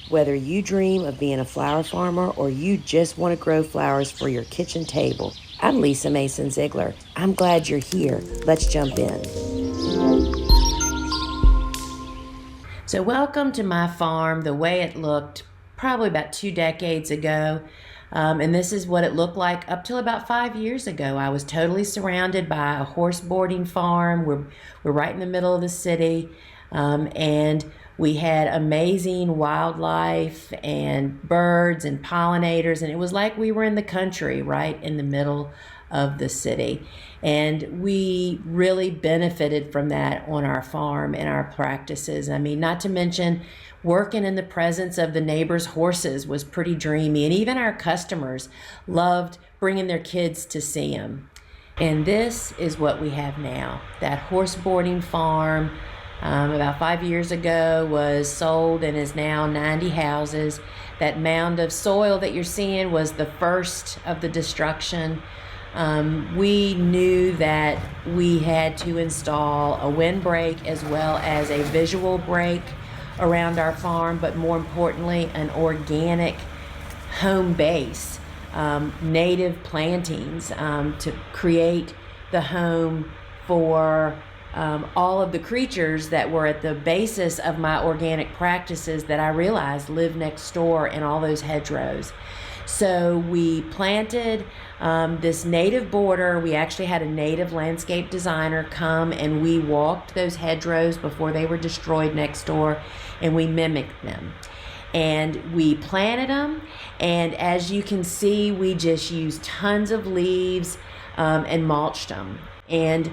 Whether you dream of being a flower farmer or you just want to grow flowers for your kitchen table, I'm Lisa Mason Ziegler. I'm glad you're here. Let's jump in. So welcome to my farm the way it looked probably about 2 decades ago. And this is what it looked like up till about 5 years ago. I was totally surrounded by a horse boarding farm. We're right in the middle of the city. And we had amazing wildlife and birds and pollinators, and it was like we were in the country, right in the middle of the city. And we really benefited from that on our farm and our practices. I mean, not to mention working in the presence of the neighbors' horses was pretty dreamy, and even our customers loved bringing their kids to see them. And this is what we have now. That horse boarding farm, about 5 years ago, was sold and is now 90 houses. That mound of soil that you're seeing was the first of the destruction. We knew that we had to install a windbreak as well as a visual break around our farm, but more importantly, an organic home base, native plantings to create the home for all of the creatures that were at the basis of my organic practices that I realized lived next door in all those hedgerows. So we planted this native border. We actually had a native landscape designer come, and we walked those hedgerows before they were destroyed next door, and we mimicked them. And we planted them, and as you can see, we just used tons of leaves and mulched them. And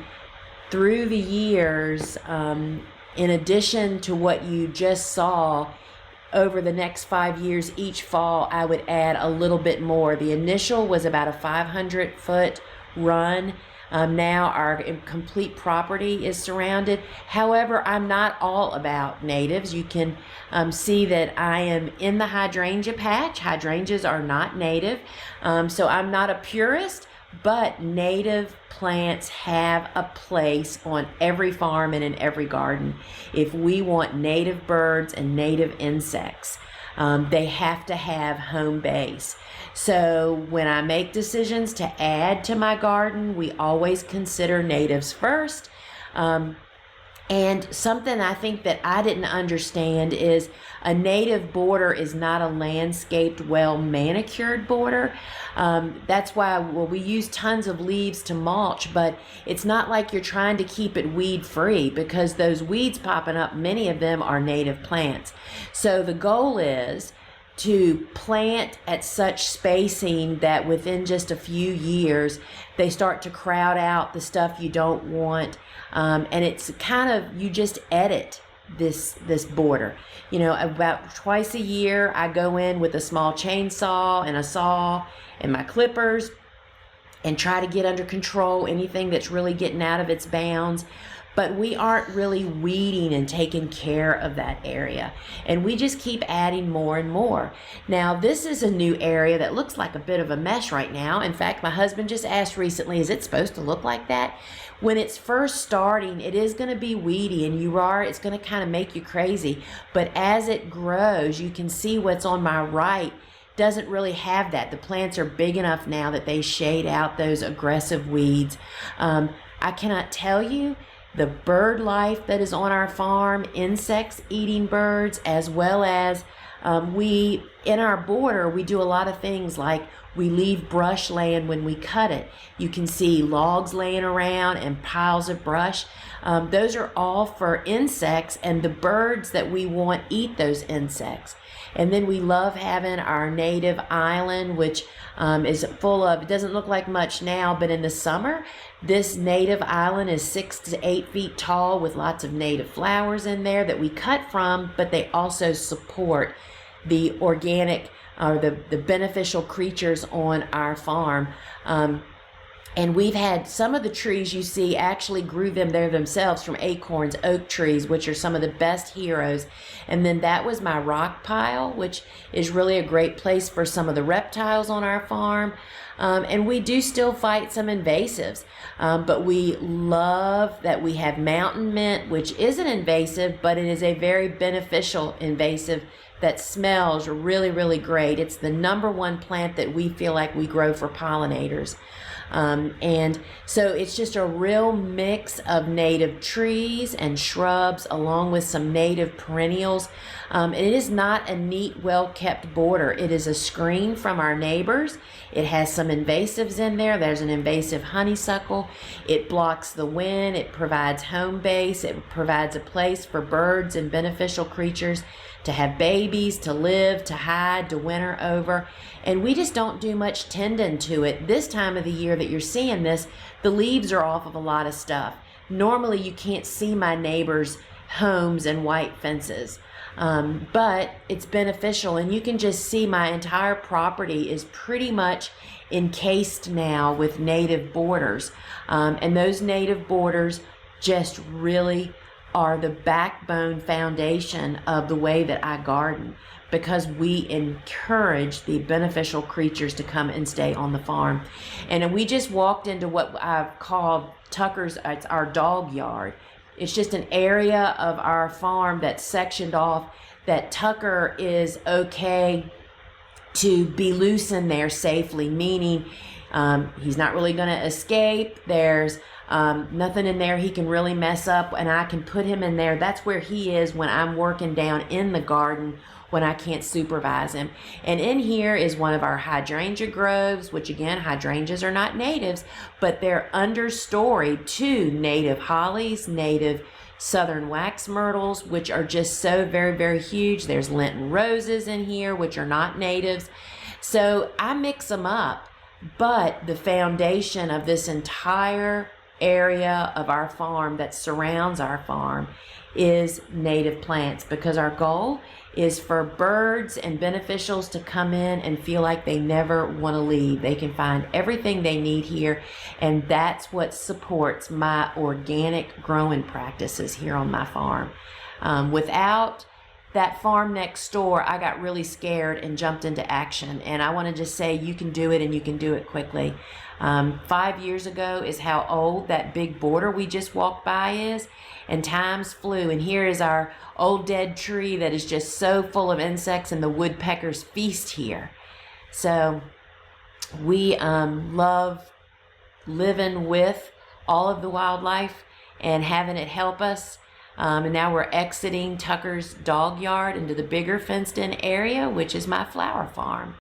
through the years, in addition to what you just saw, over the next 5 years, each fall, I would add a little bit more. The initial was about a 500-foot run. Now our complete property is surrounded. However, I'm not all about natives. You can see that I am in the hydrangea patch. Hydrangeas are not native, so I'm not a purist. But native plants have a place on every farm and in every garden. If we want native birds and native insects, they have to have home base. So when I make decisions to add to my garden, we always consider natives first. And something I think that I didn't understand is a native border is not a landscaped, well manicured border. That's why, we use tons of leaves to mulch, but it's not like you're trying to keep it weed free, because those weeds popping up, many of them are native plants. So the goal is to plant at such spacing that within just a few years, they start to crowd out the stuff you don't want. And it's kind of, you just edit this border. You know, about twice a year, I go in with a small chainsaw and a saw and my clippers and try to get under control anything that's really getting out of its bounds. But we aren't really weeding and taking care of that area. And we just keep adding more and more. Now, this is a new area that looks like a bit of a mess right now. In fact, my husband just asked recently, is it supposed to look like that? When it's first starting, it is going to be weedy, and it's going to kind of make you crazy. But as it grows, you can see what's on my right doesn't really have that. The plants are big enough now that they shade out those aggressive weeds. I cannot tell you the bird life that is on our farm, insects eating birds, as well as in our border, we do a lot of things like we leave brush laying when we cut it. You can see logs laying around and piles of brush. Those are all for insects, and the birds that we want eat those insects. And then we love having our native island, which is full of, it doesn't look like much now, but in the summer, this native island is 6 to 8 feet tall with lots of native flowers in there that we cut from, but they also support the organic or the beneficial creatures on our farm. And we've had some of the trees you see actually grew them there themselves from acorns, oak trees, which are some of the best heroes. And then that was my rock pile, which is really a great place for some of the reptiles on our farm. And we do still fight some invasives, but we love that we have mountain mint, which isn't invasive, but it is a very beneficial invasive that smells really, really great. It's the #1 plant that we feel like we grow for pollinators. And so it's just a real mix of native trees and shrubs along with some native perennials. It is not a neat, well-kept border. It is a screen from our neighbors. It has some invasives in there. There's an invasive honeysuckle. It blocks the wind. It provides home base. It provides a place for birds and beneficial creatures to have babies, to live, to hide, to winter over. And we just don't do much tending to it. This time of the year that you're seeing this, the leaves are off of a lot of stuff. Normally you can't see my neighbors' homes and white fences. But it's beneficial, and you can just see my entire property is pretty much encased now with native borders. And those native borders just really are the backbone foundation of the way that I garden, because we encourage the beneficial creatures to come and stay on the farm. And we just walked into what I've called Tucker's, it's our dog yard. It's just an area of our farm that's sectioned off that Tucker is okay to be loose in there safely, meaning he's not really going to escape. There's nothing in there he can really mess up, and I can put him in there. That's where he is when I'm working down in the garden when I can't supervise him. And in here is one of our hydrangea groves, which again, hydrangeas are not natives, but they're understory to native hollies, native southern wax myrtles, which are just so very, very huge. There's Lenten roses in here, which are not natives. So I mix them up, but the foundation of this entire area of our farm that surrounds our farm is native plants, because our goal is for birds and beneficials to come in and feel like they never want to leave. They can find everything they need here, and that's what supports my organic growing practices here on my farm. Without that farm next door, I got really scared and jumped into action, and I want to just say you can do it, and you can do it quickly. 5 years ago is how old that big border we just walked by is, and times flew, and here is our old dead tree that is just so full of insects, and the woodpeckers feast here. So we love living with all of the wildlife and having it help us. And now we're exiting Tucker's dog yard into the bigger fenced in area, which is my flower farm.